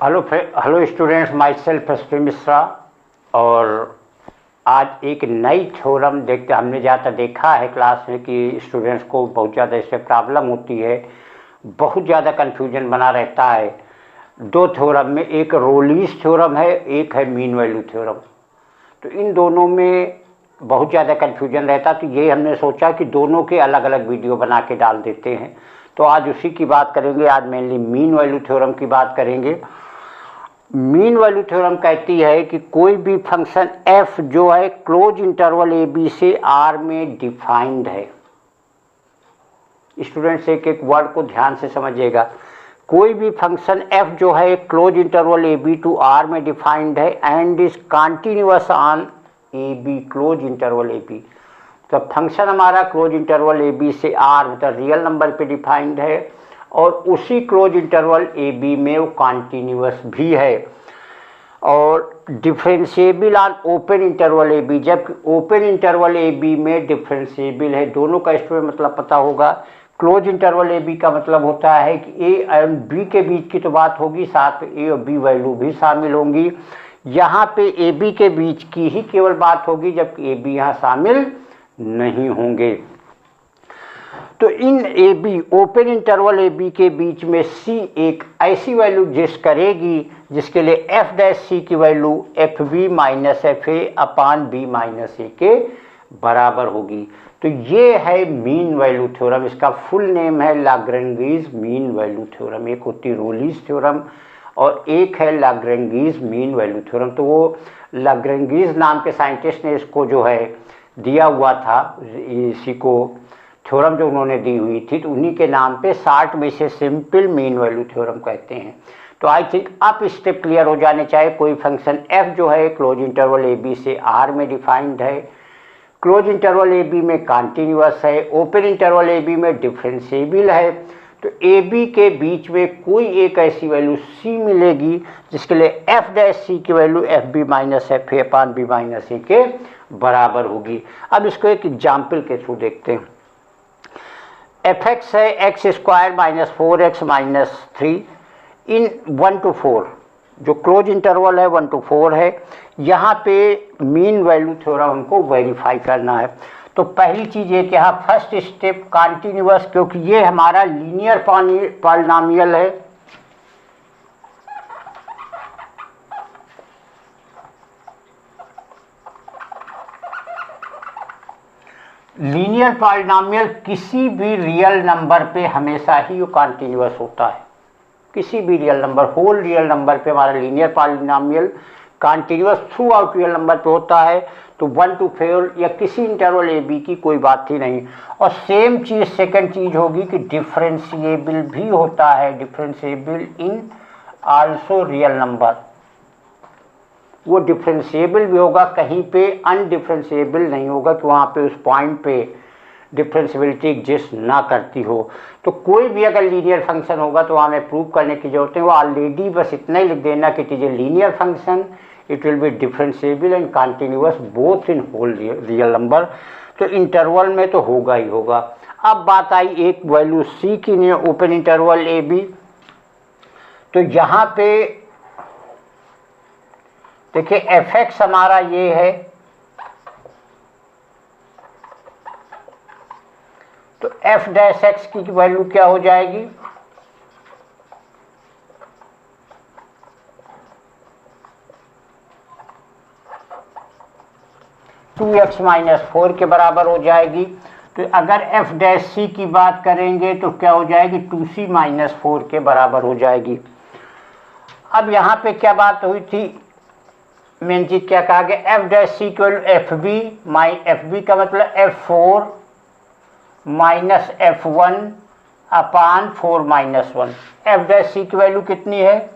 Hello students, my self S Mishra. और आज एक नई थ्योरम देखते, हमने ज़्यादा देखा है क्लास में कि स्टूडेंट्स को बहुत ज़्यादा इससे प्रॉब्लम होती है, बहुत ज़्यादा कन्फ्यूजन बना रहता है। दो थ्योरम में, एक रोलीज थ्योरम है, एक है मीन वैल्यू थ्योरम। तो इन दोनों में बहुत ज़्यादा कन्फ्यूजन रहता, तो ये हमने सोचा कि दोनों के अलग अलग वीडियो बना के डाल देते हैं। तो आज उसी की बात करेंगे। आज मेनली मीन वैल्यू थ्योरम की बात करेंगे। मीन वैल्यू थ्योरम कहती है कि कोई भी फंक्शन f जो है क्लोज इंटरवल ए बी से आर में डिफाइंड है। स्टूडेंट्स एक एक वर्ड को ध्यान से समझिएगा। कोई भी फंक्शन f जो है close interval A b to R में डिफाइंड है and is continuous on a b, close interval A b. तो फंक्शन हमारा क्लोज इंटरवल ए बी से आर मतलब रियल नंबर पे डिफाइंड है और उसी क्लोज इंटरवल ए बी में वो कॉन्टीन्यूअस भी है और differentiable on open interval A b, जबकि ओपन इंटरवल ए बी में डिफरेंशिएबल है। दोनों का स्टूडेंट मतलब पता होगा। क्लोज इंटरवल ए बी का मतलब होता है कि ए एंड बी के बीच की तो बात होगी, साथ में ए और बी वैल्यू भी शामिल होंगी। यहाँ पे ए बी के बीच की ही केवल बात होगी, जबकि ए बी यहाँ शामिल नहीं होंगे। तो इन A B, open interval A B के बीच में सी एक ऐसी वैल्यू एग्जिस्ट करेगी जिसके लिए एफ डैश सी की value F B minus F A upon B minus A के बराबर होगी। तो ये है मीन वैल्यू थ्योरम। इसका फुल नेम है लाग्रेंगीज मीन वैल्यू थ्योरम। एक होती रोलीज थ्योरम और एक है लाग्रेंगीज मीन वैल्यू थ्योरम। तो वो लाग्रेंगीज नाम के साइंटिस्ट ने इसको जो है दिया हुआ था, इसी को थ्योरम जो उन्होंने दी हुई थी, तो उन्हीं के नाम पे शार्ट में से सिंपल मीन वैल्यू थ्योरम कहते हैं। तो आई थिंक आप स्टेप क्लियर हो जाने चाहिए। कोई फंक्शन f जो है क्लोज इंटरवल ए बी से r में डिफाइंड है, क्लोज इंटरवल ए बी में कॉन्टिन्यूअस है, ओपन इंटरवल ए बी में डिफरेंशिएबल है। तो ए बी के बीच में कोई एक ऐसी वैल्यू c मिलेगी जिसके लिए f डैश c की value F B minus F A upon B minus A के बराबर होगी। अब इसको एक एग्जाम्पल के थ्रू देखते हैं। एफ एक्स है x square minus four x minus three in 1 to 4, जो क्लोज इंटरवल है 1 to 4 है। यहाँ पे मीन वैल्यू थ्योरम हमको वेरीफाई करना है। तो पहली चीज़ ये कि यहाँ फर्स्ट स्टेप कॉन्टिन्यूअस, क्योंकि ये हमारा लीनियर पॉलिनॉमियल है। लीनियर पॉलिनॉमियल किसी भी रियल नंबर पे हमेशा ही वो कॉन्टिन्यूअस होता है। किसी भी real number, whole real number पे हमारा linear polynomial continuous throughout real number पे होता है। तो 1 to 4 या किसी इंटरवल ए बी की कोई बात ही नहीं। और सेम चीज़ सेकंड चीज़ होगी कि डिफरेंशिएबल भी होता है, डिफरेंशिएबल इन आल्सो रियल नंबर। वो डिफरेंशिएबल भी होगा, कहीं पे अनडिफरेंशिएबल नहीं होगा कि वहाँ पे उस पॉइंट पे डिफरेंशिएबिलिटी एग्जिस्ट ना करती हो। तो कोई भी अगर लीनियर फंक्शन होगा तो वहाँ हमें प्रूव करने की जरूरत है। वो ऑलरेडी बस इतना ही लिख देना कि it is a linear function, it will be differentiable and continuous both in whole real number. तो इंटरवल में तो होगा ही होगा। अब बात आई एक वैल्यू सी की नहीं, ओपन इंटरवल ए बी। तो यहाँ पे देखिए एफ एक्स हमारा ये है, तो एफ डैश एक्स की वैल्यू क्या हो जाएगी, टू एक्स माइनस फोर के बराबर हो जाएगी। तो अगर एफ डैश सी की बात करेंगे तो क्या हो जाएगी, 2c माइनस फोर के बराबर हो जाएगी। अब यहाँ पे क्या बात हुई थी, मेन चीज क्या कहा गया, F dash C equal F B, F B का मतलब F four minus F one upon four minus one. F dash C की वैल्यू कितनी है,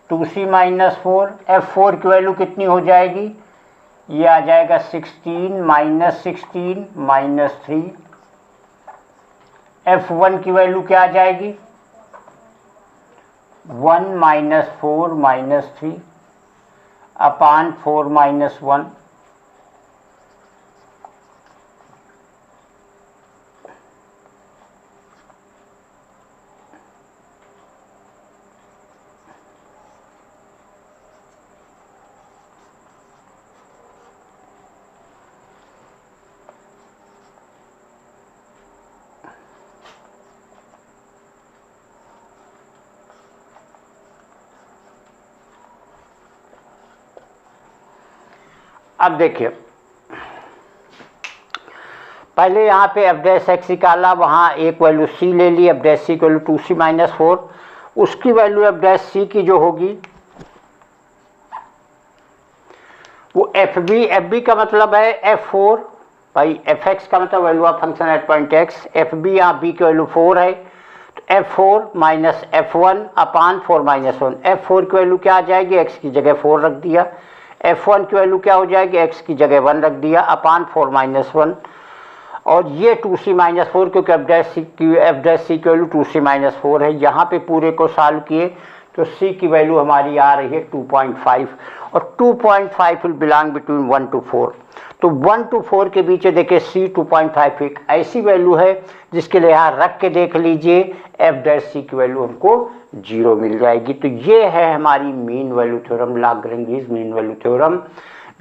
2c minus four. F four की वैल्यू कितनी हो जाएगी, ये आ जाएगा 16 माइनस 16 माइनस 3। एफ वन की वैल्यू क्या आ जाएगी, 1 माइनस 4 माइनस 3 अपान 4 माइनस 1। अब देखिए, पहले यहाँ पे एफ डैश एक्स निकाला, वहाँ एक वैल्यू सी ले ली, एफ डैश सी की वैल्यू 2c माइनस 4, उसकी वैल्यू एफ डैश सी की जो होगी वो एफ बी का मतलब है f4 भाई, एफ एक्स का मतलब value of function at point x, f b यहाँ बी की वैल्यू 4 है, तो f4 माइनस f1 अपान 4 माइनस 1, f4 की वैल्यू क्या आ जाएगी, x की जगह 4 रख दिया, f1 की वैल्यू क्या हो जाएगी, x की जगह 1 रख दिया, अपान 4 माइनस 1, और ये 2c माइनस 4, क्योंकि एफ डैश सी की वैल्यू 2c माइनस 4 है। यहाँ पे पूरे को सॉल्व किए तो c की वैल्यू हमारी आ रही है 2.5, और 2.5 विल बिलोंग बिटवीन 1 to 4, तो 1 to 4 के बीच देखिए c 2.5 एक ऐसी वैल्यू है जिसके लिए यहाँ रख के देख लीजिए एफ डैश सी की वैल्यू हमको 0 मिल जाएगी। तो ये है हमारी mean value theorem, Lagrange mean value theorem,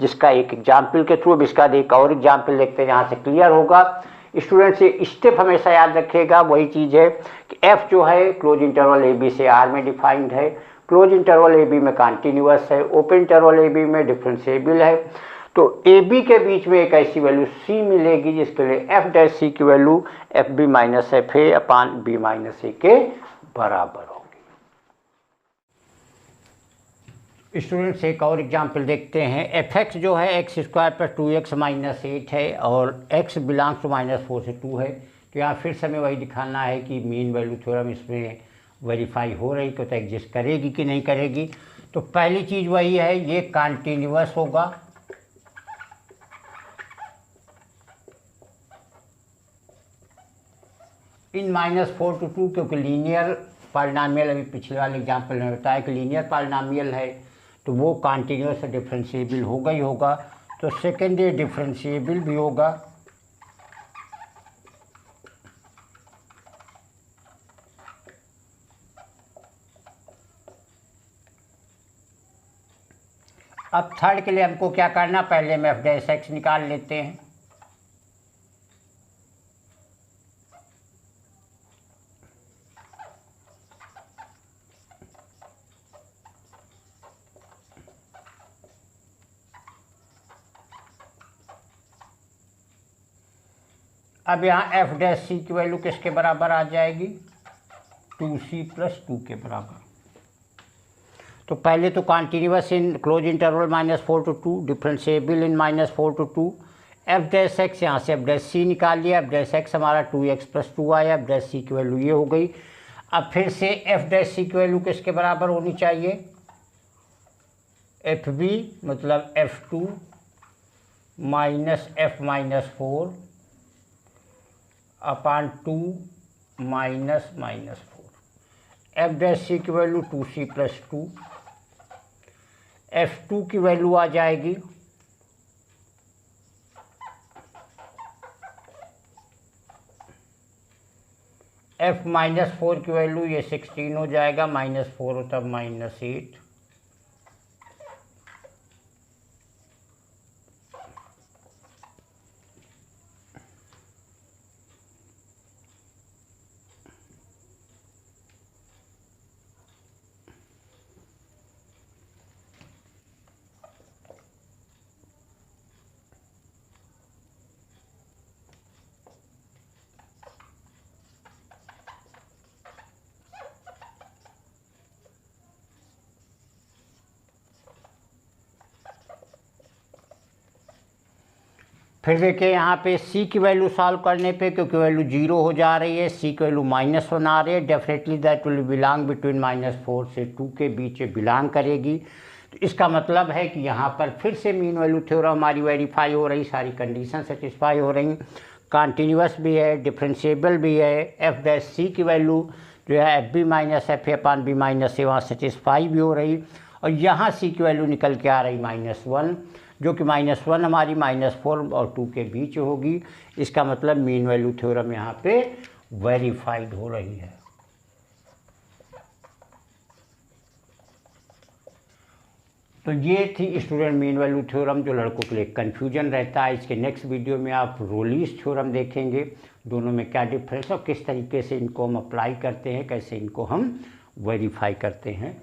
जिसका एक एग्जाम्पल के थ्रू, अब इसका एक और एग्जाम्पल देखते हैं जहाँ से क्लियर होगा। स्टूडेंट से स्टेप हमेशा याद रखिएगा, वही चीज़ है कि एफ जो है क्लोज इंटरवल ए बी से आर में डिफाइंड है, क्लोज इंटरवल ए बी में कॉन्टिन्यूअस है, ओपन इंटरवल ए बी में डिफरेंशिएबल है। तो ए बी के बीच में एक ऐसी वैल्यू सी मिलेगी जिसके लिए एफ डैश सी की value F B minus F A upon B minus A के बराबर होगी। स्टूडेंट्स एक और एग्जाम्पल देखते हैं। एफ एक्स जो है एक्स स्क्वायर पर 2x माइनस 8 है और x बिलोंग्स टू -4 से 2 है। तो यहाँ फिर से हमें वही दिखाना है कि मीन वैल्यू थ्योरम इसमें वेरीफाई हो रही तो एग्जिस्ट करेगी कि नहीं करेगी। तो पहली चीज़ वही है, ये कॉन्टीन्यूअस होगा, इन -4 to 2, क्योंकि लीनियर पॉलिनॉमियल, अभी पिछले वाले एग्जाम्पल में बताया कि लीनियर पॉलिनॉमियल है तो वो कॉन्टीन्यूअस डिफरेंशिएबल होगा ही होगा। तो सेकेंड ये डिफरेंशिएबल भी होगा, अब थर्ड के लिए हमको क्या करना, पहले हम एफ डैश एक्स निकाल लेते हैं। अब यहाँ एफ डैश सी की वैल्यू किसके बराबर आ जाएगी, 2c + 2 के बराबर। तो पहले तो continuous in close interval -4 to 2, differentiable in -4 to 2, F dash x, यहाँ से एफ डैश सी निकाल लिया, एफ डैश एक्स हमारा 2x + 2 आया, एफ डैश सी की वैल्यू ये हो गई। अब फिर से एफ डैश सी की वैल्यू किसके बराबर होनी चाहिए, एफ बी मतलब f2 - f - 4 अपान 2 -4। एफ डैश सी की वैल्यू 2c + 2, f2 की वैल्यू आ जाएगी f -4 की वैल्यू ये 16 हो जाएगा, -4 होता -8, फिर देखिए यहाँ पे c की वैल्यू सॉल्व करने पे, क्योंकि वैल्यू 0 हो जा रही है, c की वैल्यू -1 आ रही है, definitely that will belong between -4 से 2 के बीच बिलोंग करेगी। तो इसका मतलब है कि यहाँ पर फिर से मीन वैल्यू थ्योरम हमारी वेरीफाई हो रही, सारी कंडीशन सेटिस्फाई हो रही, कॉन्टीन्यूअस भी है, डिफरेंशिएबल भी है, एफ डैश सी की वैल्यू जो है F B minus F A upon B minus A वहाँ सेटिस्फाई भी हो रही, और यहाँ c की वैल्यू निकल के आ रही -1, जो कि -1 हमारी -4 और 2 के बीच होगी। इसका मतलब मीन वैल्यू थ्योरम यहाँ पे वेरीफाइड हो रही है। तो ये थी स्टूडेंट मीन वैल्यू थ्योरम, जो लड़कों के लिए कन्फ्यूजन रहता है। इसके नेक्स्ट वीडियो में आप रोलीस थ्योरम देखेंगे, दोनों में क्या डिफरेंस और किस तरीके से इनको हम अप्लाई करते हैं, कैसे इनको हम वेरीफाई करते हैं।